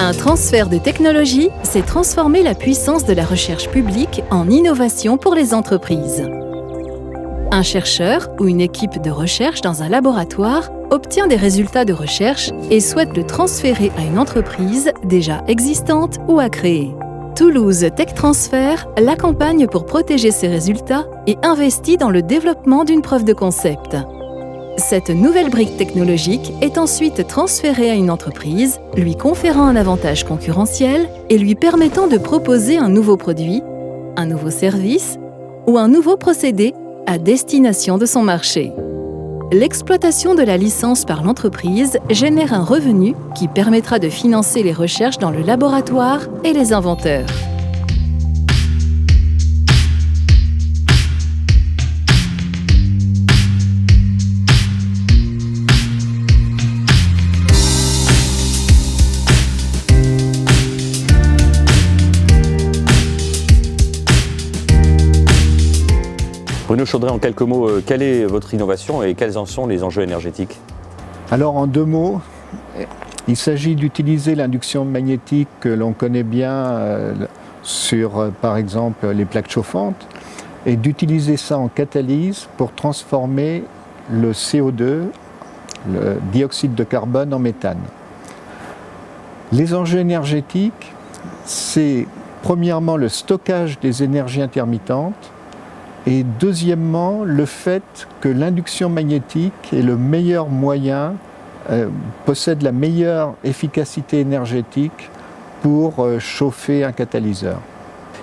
Un transfert de technologie, c'est transformer la puissance de la recherche publique en innovation pour les entreprises. Un chercheur ou une équipe de recherche dans un laboratoire obtient des résultats de recherche et souhaite le transférer à une entreprise déjà existante ou à créer. Toulouse Tech Transfer l'accompagne pour protéger ses résultats et investit dans le développement d'une preuve de concept. Cette nouvelle brique technologique est ensuite transférée à une entreprise, lui conférant un avantage concurrentiel et lui permettant de proposer un nouveau produit, un nouveau service ou un nouveau procédé à destination de son marché. L'exploitation de la licence par l'entreprise génère un revenu qui permettra de financer les recherches dans le laboratoire et les inventeurs. Bruno Chaudret, en quelques mots, quelle est votre innovation et quels en sont les enjeux énergétiques? Alors en 2 mots, il s'agit d'utiliser l'induction magnétique que l'on connaît bien sur par exemple les plaques chauffantes et d'utiliser ça en catalyse pour transformer le CO2, le dioxyde de carbone, en méthane. Les enjeux énergétiques, c'est premièrement le stockage des énergies intermittentes. Et deuxièmement, le fait que l'induction magnétique est le meilleur moyen, possède la meilleure efficacité énergétique pour chauffer un catalyseur.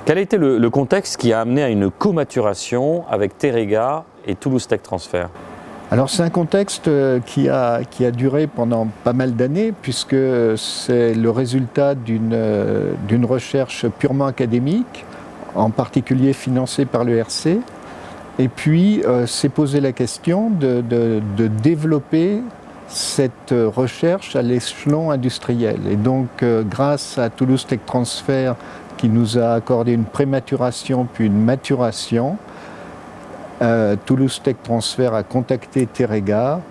Quel a été le contexte qui a amené à une comaturation avec Terega et Toulouse Tech Transfer? Alors c'est un contexte qui a duré pendant pas mal d'années puisque c'est le résultat d'une recherche purement académique, en particulier financé par l'ERC. Et puis, s'est posé la question de développer cette recherche à l'échelon industriel. Et donc, grâce à Toulouse Tech Transfer, qui nous a accordé une prématuration puis une maturation, Toulouse Tech Transfer a contacté Terega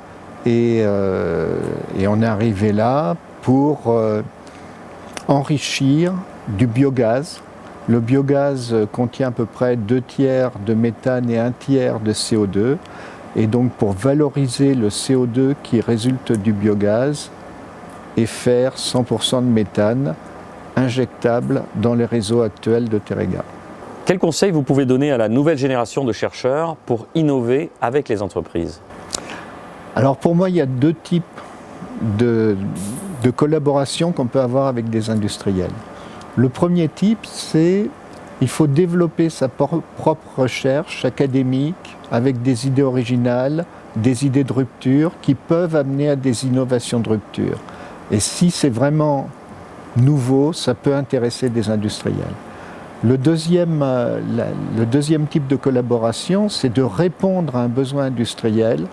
et on est arrivé là pour enrichir du biogaz. Le biogaz contient à peu près 2/3 de méthane et 1/3 de CO2. Et donc pour valoriser le CO2 qui résulte du biogaz et faire 100% de méthane injectable dans les réseaux actuels de Terega. Quels conseils vous pouvez donner à la nouvelle génération de chercheurs pour innover avec les entreprises? Alors pour moi, il y a 2 types de collaboration qu'on peut avoir avec des industriels. Le premier type, c'est qu'il faut développer sa propre recherche académique avec des idées originales, des idées de rupture qui peuvent amener à des innovations de rupture. Et si c'est vraiment nouveau, ça peut intéresser des industriels. Le deuxième type de collaboration, c'est de répondre à un besoin industriel.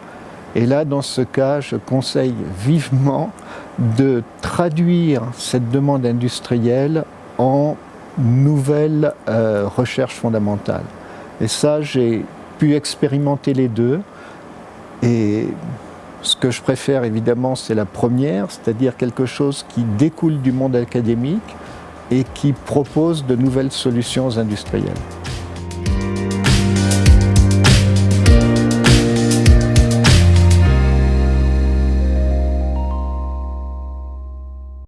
Et là, dans ce cas, je conseille vivement de traduire cette demande industrielle en nouvelles recherches fondamentales. Et ça, j'ai pu expérimenter les deux. Et ce que je préfère, évidemment, c'est la première, c'est-à-dire quelque chose qui découle du monde académique et qui propose de nouvelles solutions aux industriels.